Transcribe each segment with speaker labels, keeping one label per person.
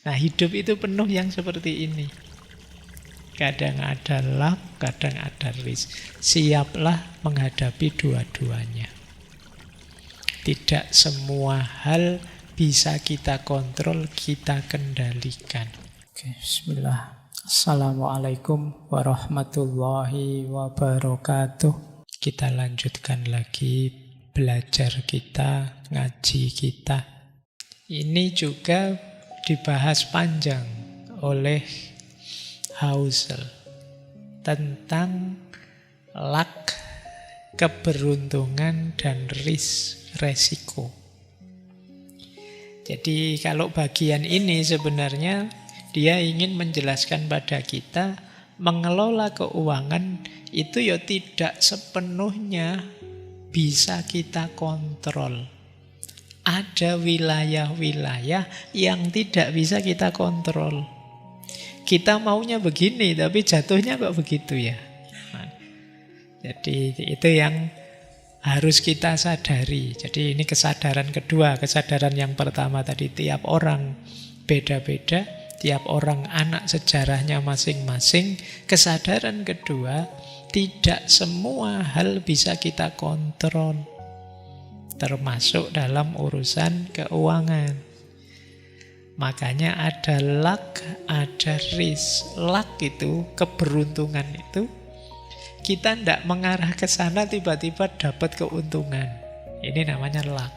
Speaker 1: Nah, hidup itu penuh yang seperti ini. Kadang ada luck, kadang ada risk. Siaplah menghadapi dua-duanya. Tidak semua hal bisa kita kontrol, kita kendalikan. Oke, bismillah. Assalamualaikum warahmatullahi wabarakatuh. Kita lanjutkan lagi belajar kita, ngaji kita. Ini juga dibahas panjang oleh Husserl tentang luck, keberuntungan, dan resiko. Jadi kalau bagian ini sebenarnya dia ingin menjelaskan pada kita mengelola keuangan itu ya tidak sepenuhnya bisa kita kontrol. Ada wilayah-wilayah yang tidak bisa kita kontrol. Kita maunya begini, tapi jatuhnya kok begitu ya. Nah, jadi itu yang harus kita sadari. Jadi ini kesadaran kedua. Kesadaran yang pertama tadi, tiap orang beda-beda, tiap orang anak sejarahnya masing-masing. Kesadaran kedua, tidak semua hal bisa kita kontrol, termasuk dalam urusan keuangan. Makanya ada luck, ada risk. Luck itu, keberuntungan itu, kita tidak mengarah ke sana tiba-tiba dapat keuntungan. Ini namanya luck.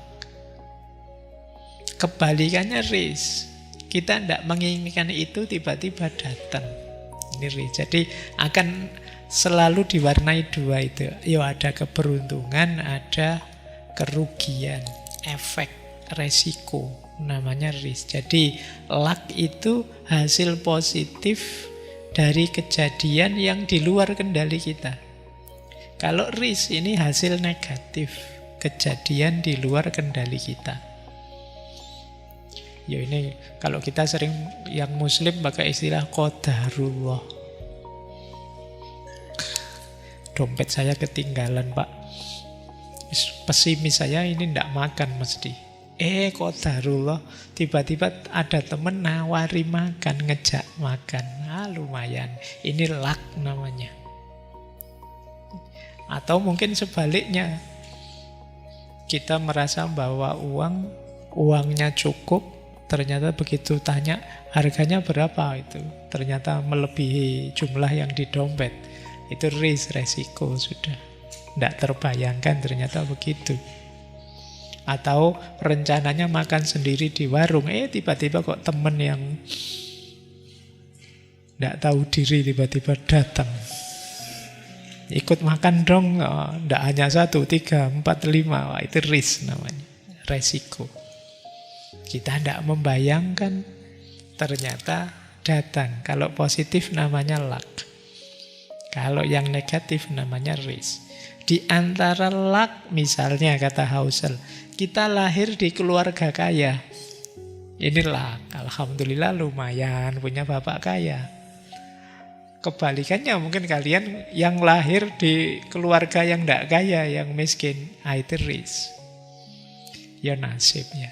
Speaker 1: Kebalikannya risk. Kita tidak menginginkan itu tiba-tiba datang. Ini risk. Jadi akan selalu diwarnai dua itu. Ya ada keberuntungan, ada kerugian, efek, resiko. Namanya risk. Jadi luck itu hasil positif dari kejadian yang di luar kendali kita. Kalau risk ini hasil negatif, kejadian di luar kendali kita. Ya ini kalau kita sering yang muslim pakai istilah qadarullah. Dompet saya ketinggalan, Pak. Pesimis saya ini tidak makan mesti. Qadarullah, tiba-tiba ada temen nawari makan, ngejak makan. Lumayan. Ini luck namanya. Atau mungkin sebaliknya. Kita merasa bahwa uangnya cukup, ternyata begitu tanya harganya berapa itu, ternyata melebihi jumlah yang di dompet. Itu resiko sudah. Tidak terbayangkan ternyata begitu. Atau rencananya makan sendiri di warung, tiba-tiba kok temen yang tidak tahu diri tiba-tiba datang. Ikut makan dong, tidak hanya 1, 3, 4, 5. Wah, itu risk namanya, resiko. Kita tidak membayangkan, ternyata datang. Kalau positif namanya luck. Kalau yang negatif namanya risk. Di antara luck, misalnya kata Husserl, kita lahir di keluarga kaya. Ini luck. Alhamdulillah lumayan punya bapak kaya. Kebalikannya mungkin kalian yang lahir di keluarga yang tidak kaya, yang miskin. Itu risk. Ya nasibnya.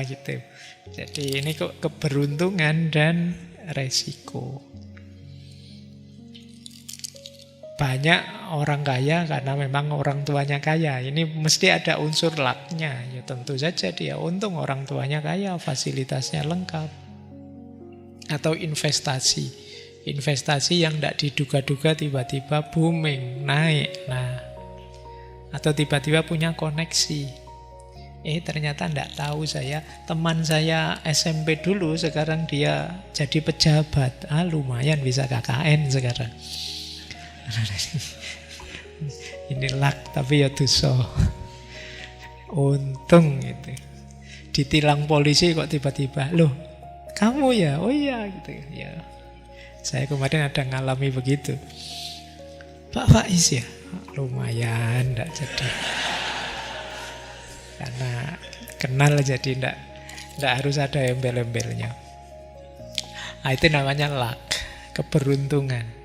Speaker 1: Gitu. Jadi ini kok keberuntungan dan resiko. Banyak orang kaya karena memang orang tuanya kaya. Ini mesti ada unsur lucknya. Ya tentu saja dia untung orang tuanya kaya, fasilitasnya lengkap. Atau investasi. Investasi yang tidak diduga-duga tiba-tiba booming, naik. Atau tiba-tiba punya koneksi. Ternyata tidak tahu saya, teman saya SMP dulu sekarang dia jadi pejabat. Lumayan bisa KKN sekarang. Ini luck tapi ya dosa. Untung gitu. Ditilang polisi kok tiba-tiba, loh kamu ya? Oh iya gitu ya. Saya kemarin ada ngalami begitu. Pak Faiz ya? Lumayan enggak jadi. Karena kenal jadi enggak harus ada embel-embelnya. Itu namanya luck, keberuntungan.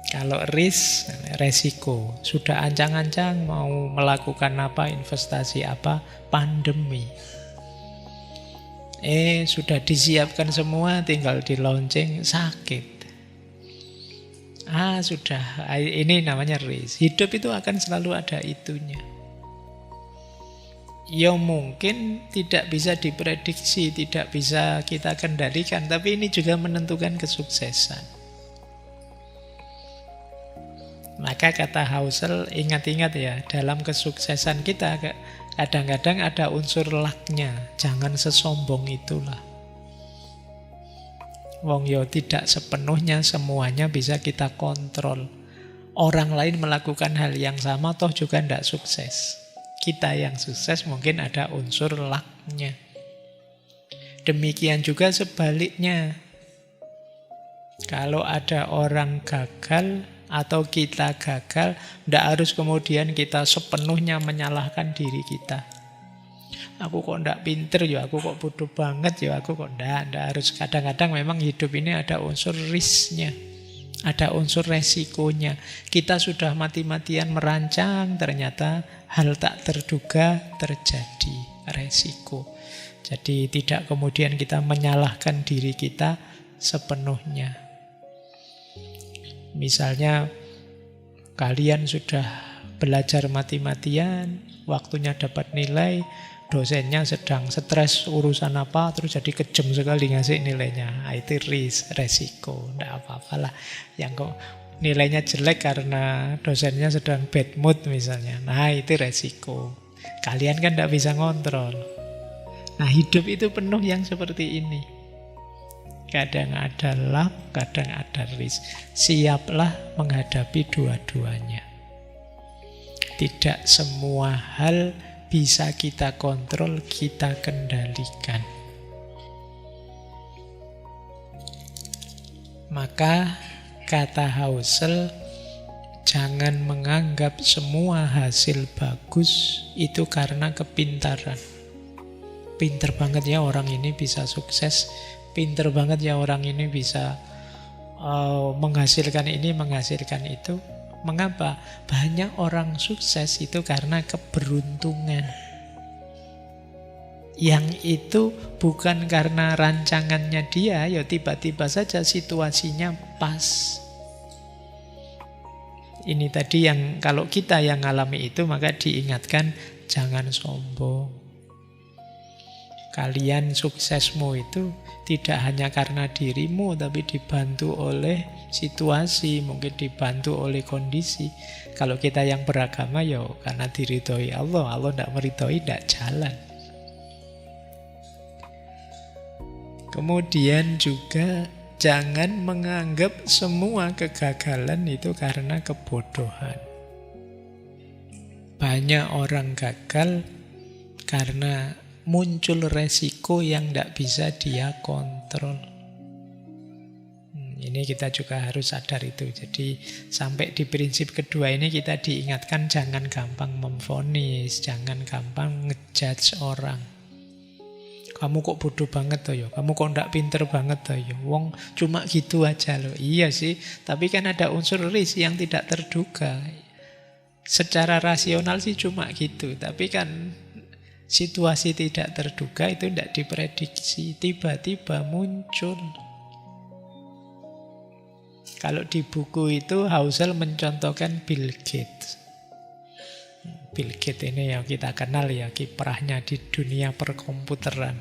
Speaker 1: Kalau risk, resiko. Sudah ancang-ancang mau melakukan apa, investasi apa, pandemi. Sudah disiapkan semua, tinggal di launching, sakit. Sudah, ini namanya risk. Hidup itu akan selalu ada itunya. Ya mungkin tidak bisa diprediksi, tidak bisa kita kendalikan, tapi ini juga menentukan kesuksesan. Maka kata Husserl, ingat-ingat ya, dalam kesuksesan kita kadang-kadang ada unsur luck-nya. Jangan sesombong itulah. Wong yo tidak sepenuhnya semuanya bisa kita kontrol. Orang lain melakukan hal yang sama toh juga tidak sukses. Kita yang sukses mungkin ada unsur luck-nya. Demikian juga sebaliknya. Kalau ada orang gagal atau kita gagal, tidak harus kemudian kita sepenuhnya menyalahkan diri kita. Aku kok tidak pinter ya, aku kok bodoh banget ya, aku kok tidak harus. Kadang-kadang memang hidup ini ada unsur risknya, ada unsur resikonya. Kita sudah mati-matian merancang, ternyata hal tak terduga terjadi, resiko. Jadi tidak kemudian kita menyalahkan diri kita sepenuhnya. Misalnya kalian sudah belajar mati-matian, waktunya dapat nilai, dosennya sedang stres urusan apa, terus jadi kejam sekali ngasih nilainya. Itu resiko, tidak apa-apalah. Yang kok nilainya jelek karena dosennya sedang bad mood misalnya. Nah itu resiko. Kalian kan tidak bisa ngontrol. Nah hidup itu penuh yang seperti ini. Kadang ada luck, kadang ada risk. Siaplah menghadapi dua-duanya. Tidak semua hal bisa kita kontrol, kita kendalikan. Maka kata Husserl, jangan menganggap semua hasil bagus itu karena kepintaran. Pinter banget ya orang ini bisa sukses, pinter banget ya orang ini bisa menghasilkan ini, menghasilkan itu. Mengapa? Banyak orang sukses itu karena keberuntungan. Yang itu bukan karena rancangannya dia, ya tiba-tiba saja situasinya pas. Ini tadi yang kalau kita yang ngalami itu, maka diingatkan jangan sombong. Kalian suksesmu itu tidak hanya karena dirimu, tapi dibantu oleh situasi, mungkin dibantu oleh kondisi. Kalau kita yang beragama, ya karena diridhoi Allah. Allah tidak meridhoi, tidak jalan. Kemudian juga jangan menganggap semua kegagalan itu karena kebodohan. Banyak orang gagal karena muncul resiko yang tidak bisa dia kontrol. Ini kita juga harus sadar itu. Jadi sampai di prinsip kedua ini kita diingatkan jangan gampang memvonis, jangan gampang ngejudge orang. Kamu kok bodoh banget toh ya? Kamu kok ndak pinter banget toh ya? Wong cuma gitu aja loh. Iya sih, tapi kan ada unsur risk yang tidak terduga. Secara rasional sih cuma gitu, tapi kan situasi tidak terduga itu tidak diprediksi, tiba-tiba muncul. Kalau di buku itu Husserl mencontohkan Bill Gates. Bill Gates ini yang kita kenal ya, kiprahnya di dunia perkomputeran.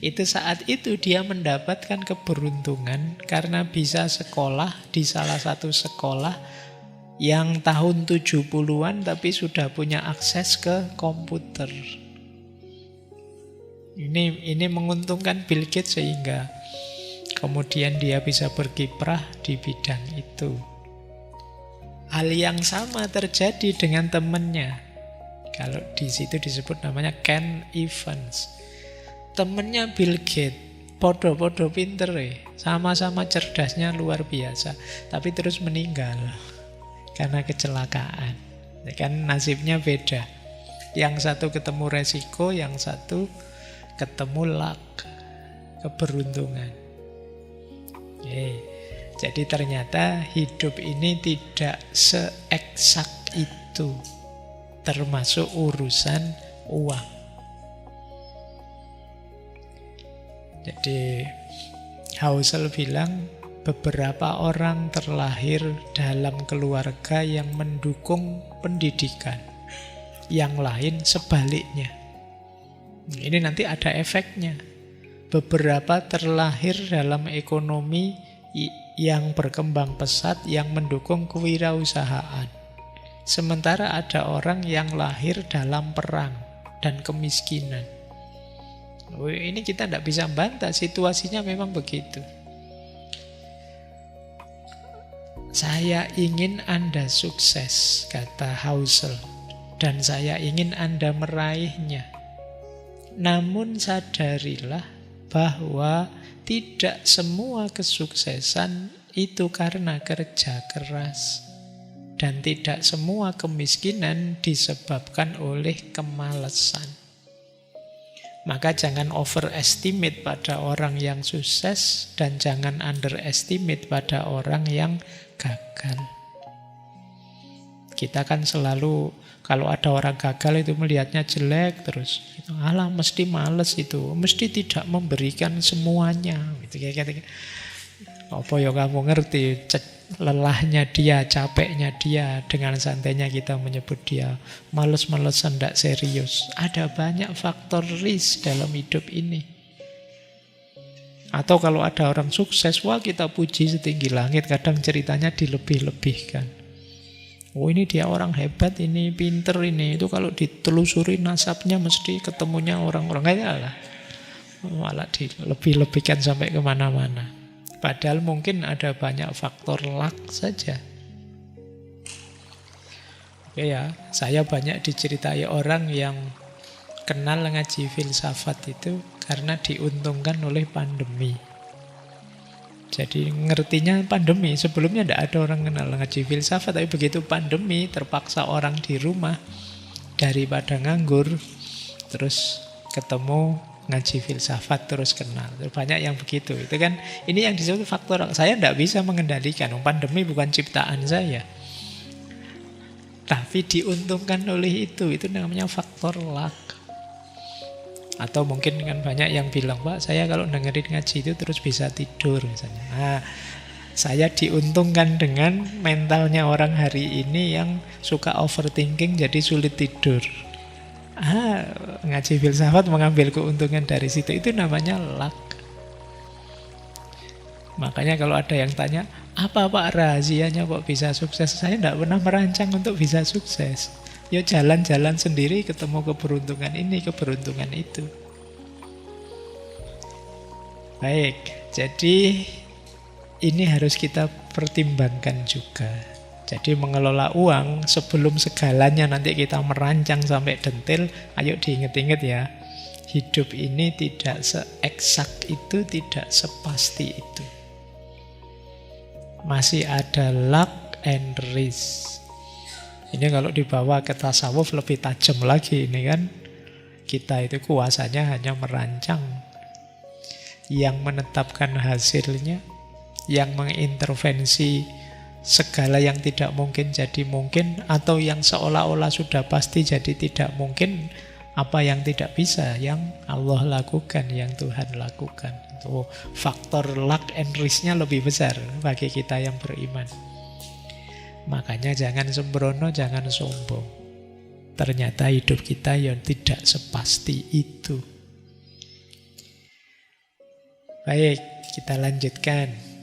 Speaker 1: Itu saat itu dia mendapatkan keberuntungan karena bisa sekolah di salah satu sekolah yang tahun 70-an tapi sudah punya akses ke komputer. Ini menguntungkan Bill Gates sehingga kemudian dia bisa berkiprah di bidang itu. Hal yang sama terjadi dengan temannya. Kalau di situ disebut namanya Ken Evans. Temannya Bill Gates, podo-podo pinter sama-sama cerdasnya luar biasa, tapi terus meninggal karena kecelakaan. Kan nasibnya beda. Yang satu ketemu resiko, yang satu ketemu luck, keberuntungan. Jadi ternyata hidup ini tidak seeksak itu, termasuk urusan uang. Jadi Husserl bilang beberapa orang terlahir dalam keluarga yang mendukung pendidikan, yang lain sebaliknya. Ini nanti ada efeknya. Beberapa terlahir dalam ekonomi yang berkembang pesat, yang mendukung kewirausahaan. Sementara ada orang yang lahir dalam perang dan kemiskinan. Ini kita tidak bisa bantah, situasinya memang begitu. Saya ingin Anda sukses, kata Husserl, dan saya ingin Anda meraihnya. Namun sadarilah bahwa tidak semua kesuksesan itu karena kerja keras. Dan tidak semua kemiskinan disebabkan oleh kemalasan. Maka jangan overestimate pada orang yang sukses dan jangan underestimate pada orang yang gagal. Kita kan selalu kalau ada orang gagal itu melihatnya jelek terus. Alah mesti males itu, mesti tidak memberikan semuanya. Gitu kayak apa ya kamu ngerti lelahnya dia, capeknya dia, dengan santainya kita menyebut dia males-malesan, tidak serius. Ada banyak faktor risk dalam hidup ini. Atau kalau ada orang sukses, wah kita puji setinggi langit, kadang ceritanya dilebih-lebihkan. Oh ini dia orang hebat, ini pinter ini. Itu kalau ditelusuri nasabnya mesti ketemunya orang-orang kaya lah. Malah dilebih-lebihkan sampai kemana-mana. Padahal mungkin ada banyak faktor luck saja. Oke ya, saya banyak diceritai orang yang kenal ngaji filsafat itu karena diuntungkan oleh pandemi. Jadi ngertinya pandemi, sebelumnya tidak ada orang kenal ngaji filsafat, tapi begitu pandemi terpaksa orang di rumah, daripada nganggur, terus ketemu ngaji filsafat terus kenal. Banyak yang begitu. Itu kan ini yang disebut faktor. Saya tidak bisa mengendalikan. Pandemi bukan ciptaan saya. Tapi diuntungkan oleh itu. Itu namanya faktor luck. Atau mungkin kan banyak yang bilang, Pak, saya kalau dengerin ngaji itu terus bisa tidur misalnya. Nah, saya diuntungkan dengan mentalnya orang hari ini yang suka overthinking jadi sulit tidur. Ngaji filsafat mengambil keuntungan dari situ. Itu namanya luck. Makanya kalau ada yang tanya, apa Pak rahasianya kok bisa sukses? Saya tidak pernah merancang untuk bisa sukses. Ya jalan-jalan sendiri ketemu keberuntungan ini, keberuntungan itu. Baik, jadi ini harus kita pertimbangkan juga. Jadi mengelola uang sebelum segalanya nanti kita merancang sampai detail, ayo diinget-inget ya. Hidup ini tidak se-eksak itu, tidak sepasti itu. Masih ada luck and risk. Ini kalau dibawa ke tasawuf lebih tajam lagi ini kan. Kita itu kuasanya hanya merancang. Yang menetapkan hasilnya, yang mengintervensi segala yang tidak mungkin jadi mungkin, atau yang seolah-olah sudah pasti jadi tidak mungkin. Apa yang tidak bisa, yang Allah lakukan, yang Tuhan lakukan. Itu faktor luck and risk-nya lebih besar bagi kita yang beriman. Makanya jangan sembrono, jangan sombong. Ternyata hidup kita yang tidak sepasti itu. Baik, kita lanjutkan.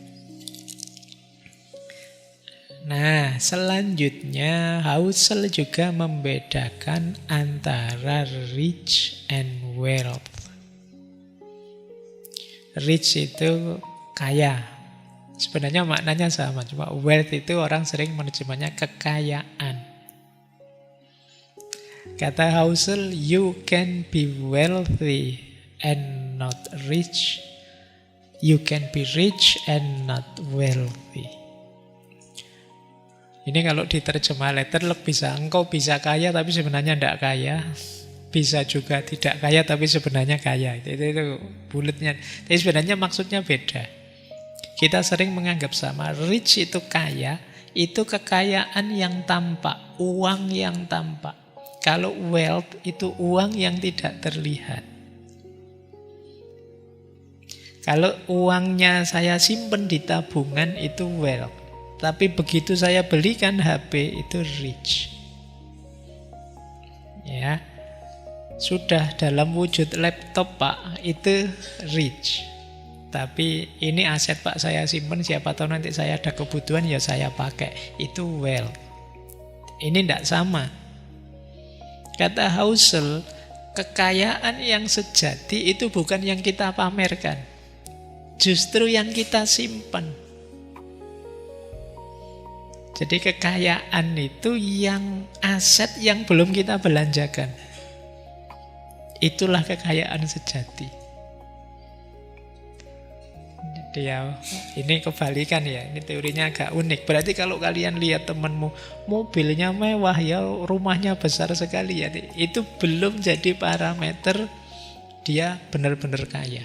Speaker 1: Nah, selanjutnya Husserl juga membedakan antara rich and wealth. Rich itu kaya. Sebenarnya maknanya sama, cuma wealth itu orang sering menerjemahnya kekayaan. Kata Husserl, you can be wealthy and not rich. You can be rich and not wealthy. Ini kalau diterjemah letterlek bisa, engkau bisa kaya tapi sebenarnya tidak kaya. Bisa juga tidak kaya tapi sebenarnya kaya. Itu bulatnya. Tapi sebenarnya maksudnya beda. Kita sering menganggap sama. Rich itu kaya, itu kekayaan yang tampak, uang yang tampak. Kalau wealth itu uang yang tidak terlihat. Kalau uangnya saya simpen di tabungan itu wealth. Tapi begitu saya belikan HP itu rich. Ya. Sudah dalam wujud laptop Pak, itu rich. Tapi ini aset Pak saya simpen, siapa tahu nanti saya ada kebutuhan ya saya pakai. Itu wealth. Ini tidak sama. Kata Husserl, kekayaan yang sejati itu bukan yang kita pamerkan. Justru yang kita simpan. Jadi kekayaan itu yang aset yang belum kita belanjakan. Itulah kekayaan sejati. Ya, ini kebalikan ya. Ini teorinya agak unik. Berarti kalau kalian lihat temanmu mobilnya mewah ya, rumahnya besar sekali ya, itu belum jadi parameter dia benar-benar kaya.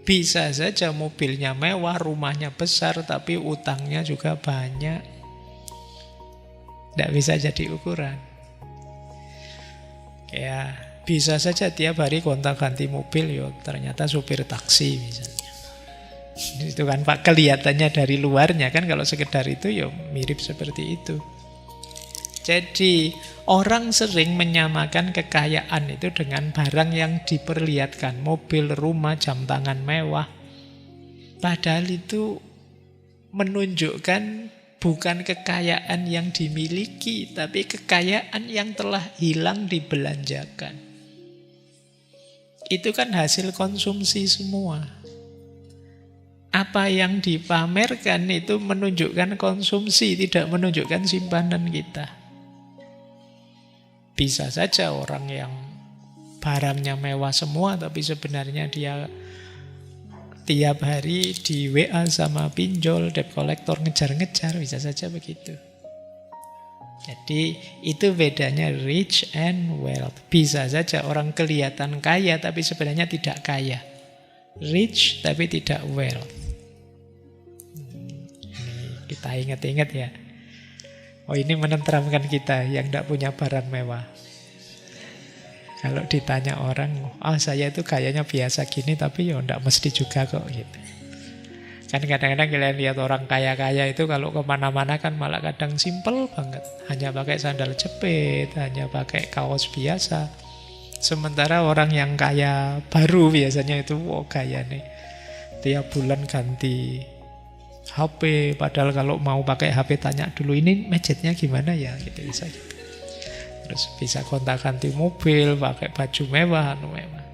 Speaker 1: Bisa saja mobilnya mewah, rumahnya besar, tapi utangnya juga banyak. Tidak bisa jadi ukuran. Ya, bisa saja tiap hari gonta-ganti mobil, ya ternyata supir taksi misalnya. Itu kan Pak, kelihatannya dari luarnya kan, kalau sekedar itu ya mirip seperti itu. Jadi orang sering menyamakan kekayaan itu dengan barang yang diperlihatkan, mobil, rumah, jam tangan mewah. Padahal itu menunjukkan bukan kekayaan yang dimiliki, tapi kekayaan yang telah hilang dibelanjakan. Itu kan hasil konsumsi semua. Apa yang dipamerkan itu menunjukkan konsumsi, tidak menunjukkan simpanan kita. Bisa saja orang yang barangnya mewah semua, tapi sebenarnya dia tiap hari di WA sama pinjol, debt collector ngejar-ngejar, bisa saja begitu. Jadi itu bedanya rich and wealth. Bisa saja orang kelihatan kaya, tapi sebenarnya tidak kaya. Rich tapi tidak wealth. Kita ingat-ingat ya. Oh, ini menenteramkan kita yang tidak punya barang mewah. Kalau ditanya orang, saya itu kayaknya biasa gini, tapi ya tidak mesti juga kok gitu. Kan kadang-kadang kalian lihat orang kaya-kaya itu kalau kemana-mana kan malah kadang simpel banget. Hanya pakai sandal jepit, hanya pakai kaos biasa. Sementara orang yang kaya baru biasanya itu, kaya nih. Tiap bulan ganti HP, padahal kalau mau pakai HP tanya dulu ini gadgetnya gimana ya, gitu bisa gitu. Terus bisa gonta-ganti mobil, pakai baju mewah, mewah.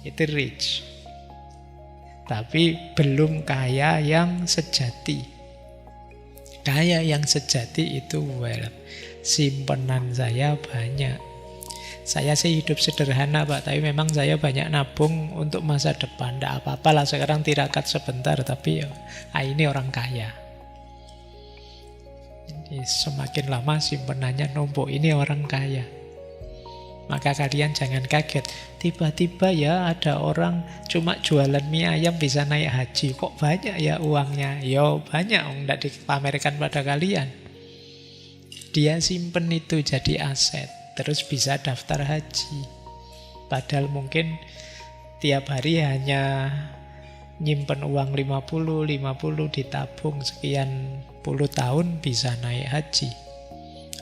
Speaker 1: Itu rich. Tapi belum kaya yang sejati. Kaya yang sejati itu wealth. Simpenan saya banyak. Saya sih hidup sederhana Pak, tapi memang saya banyak nabung untuk masa depan. Tidak apa-apa lah sekarang tirakat sebentar, tapi ya, ini orang kaya. Jadi semakin lama simpenannya numpuk, ini orang kaya. Maka kalian jangan kaget, tiba-tiba ya ada orang cuma jualan mie ayam bisa naik haji. Kok banyak ya uangnya? Ya banyak, tidak dipamerkan pada kalian. Dia simpen itu jadi aset, terus bisa daftar haji. Padahal mungkin tiap hari hanya nyimpen uang 50 ditabung sekian puluh tahun bisa naik haji.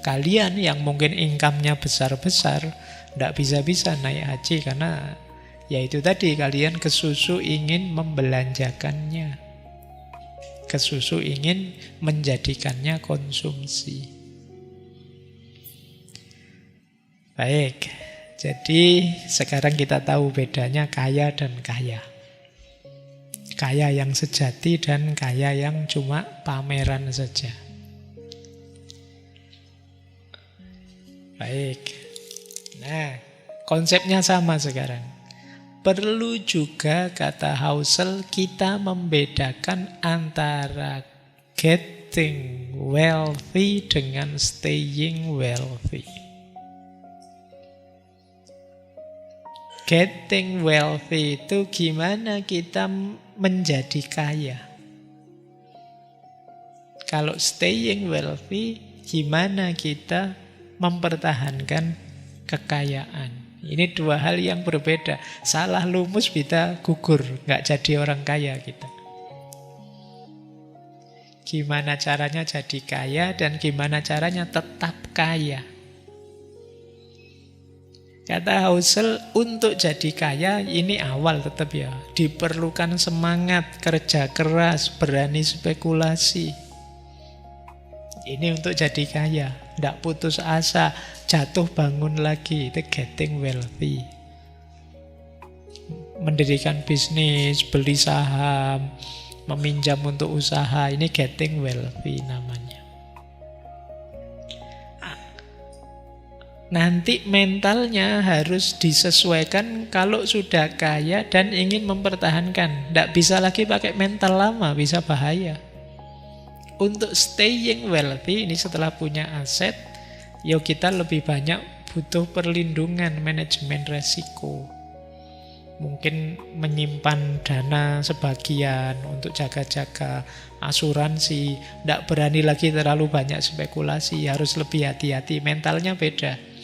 Speaker 1: Kalian yang mungkin income-nya besar-besar tidak bisa-bisa naik haji karena ya itu tadi, kalian kesusu ingin membelanjakannya. Kesusu ingin menjadikannya konsumsi. Baik, jadi sekarang kita tahu bedanya kaya dan kaya. Kaya yang sejati dan kaya yang cuma pameran saja. Baik, nah konsepnya sama sekarang. Perlu juga, kata Husserl, kita membedakan antara getting wealthy dengan staying wealthy. Getting wealthy itu gimana kita menjadi kaya. Kalau staying wealthy, gimana kita mempertahankan kekayaan. Ini dua hal yang berbeda. Salah lumus kita gugur, nggak jadi orang kaya kita. Gimana caranya jadi kaya dan gimana caranya tetap kaya. Kata Husserl, untuk jadi kaya ini awal tetap ya. Diperlukan semangat, kerja keras, berani spekulasi. Ini untuk jadi kaya. Tidak putus asa, jatuh bangun lagi. Itu getting wealthy. Mendirikan bisnis, beli saham, meminjam untuk usaha. Ini getting wealthy namanya. Nanti mentalnya harus disesuaikan kalau sudah kaya dan ingin mempertahankan. Tidak bisa lagi pakai mental lama, bisa bahaya. Untuk staying wealthy, ini setelah punya aset, ya kita lebih banyak butuh perlindungan, manajemen resiko. Mungkin menyimpan dana sebagian untuk jaga-jaga asuransi. Tidak berani lagi terlalu banyak spekulasi, harus lebih hati-hati, mentalnya beda.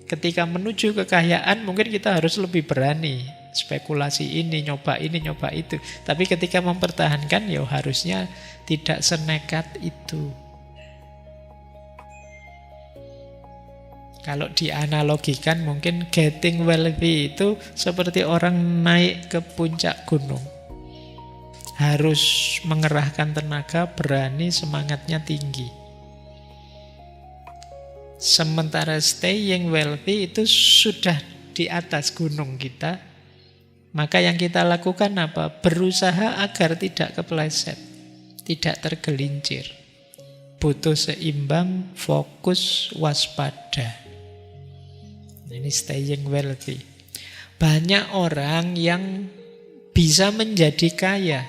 Speaker 1: Ketika menuju kekayaan mungkin kita harus lebih berani. Spekulasi ini, nyoba itu. Tapi ketika mempertahankan ya harusnya tidak senekat itu. Kalau dianalogikan mungkin getting wealthy itu seperti orang naik ke puncak gunung. Harus mengerahkan tenaga, berani, semangatnya tinggi. Sementara staying wealthy itu sudah di atas gunung kita. Maka yang kita lakukan apa? Berusaha agar tidak kepleset, tidak tergelincir. Butuh seimbang, fokus, waspada. Ini staying wealthy. Banyak orang yang bisa menjadi kaya,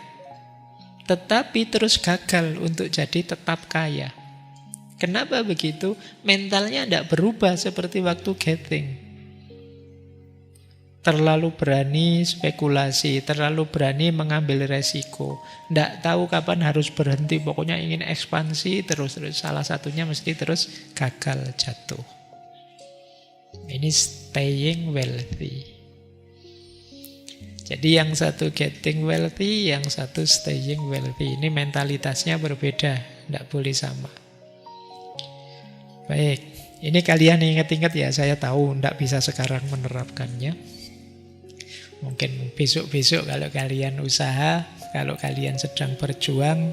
Speaker 1: tetapi terus gagal untuk jadi tetap kaya. Kenapa begitu? Mentalnya tidak berubah seperti waktu getting. Terlalu berani spekulasi, terlalu berani mengambil resiko. Tidak tahu kapan harus berhenti, pokoknya ingin ekspansi terus. Salah satunya mesti terus gagal, jatuh. Ini staying wealthy. Jadi yang satu getting wealthy, yang satu staying wealthy. Ini mentalitasnya berbeda, tidak boleh sama. Baik, ini kalian ingat-ingat ya, saya tahu tidak bisa sekarang menerapkannya. Mungkin besok-besok kalau kalian usaha, kalau kalian sedang berjuang,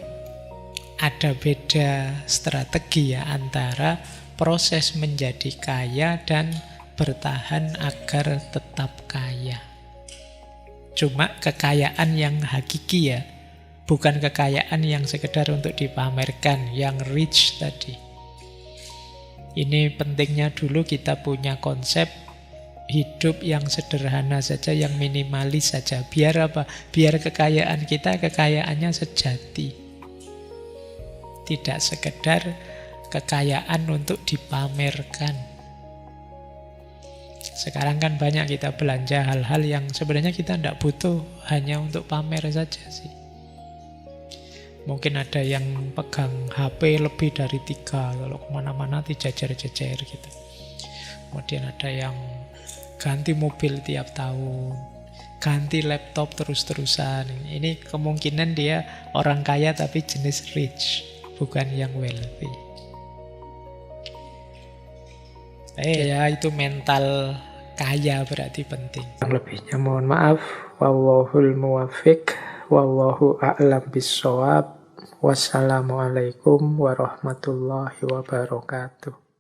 Speaker 1: ada beda strategi ya antara proses menjadi kaya dan bertahan agar tetap kaya. Cuma kekayaan yang hakiki ya, bukan kekayaan yang sekedar untuk dipamerkan, yang rich tadi. Ini pentingnya dulu kita punya konsep hidup yang sederhana saja, yang minimalis saja. Biar apa? Biar kekayaan kita, kekayaannya sejati. Tidak sekedar kekayaan untuk dipamerkan. Sekarang kan banyak kita belanja hal-hal yang sebenarnya kita tidak butuh, hanya untuk pamer saja sih. Mungkin ada yang pegang HP lebih dari 3, kalau kemana-mana dijajar-jajar gitu. Kemudian ada yang ganti mobil tiap tahun, ganti laptop terus-terusan. Ini kemungkinan dia orang kaya tapi jenis rich, bukan yang wealthy. Ya itu mental kaya berarti penting. Yang lebihnya mohon maaf. Wallahul muwaffiq, wallahu a'lam bissawab. Wassalamualaikum warahmatullahi wabarakatuh.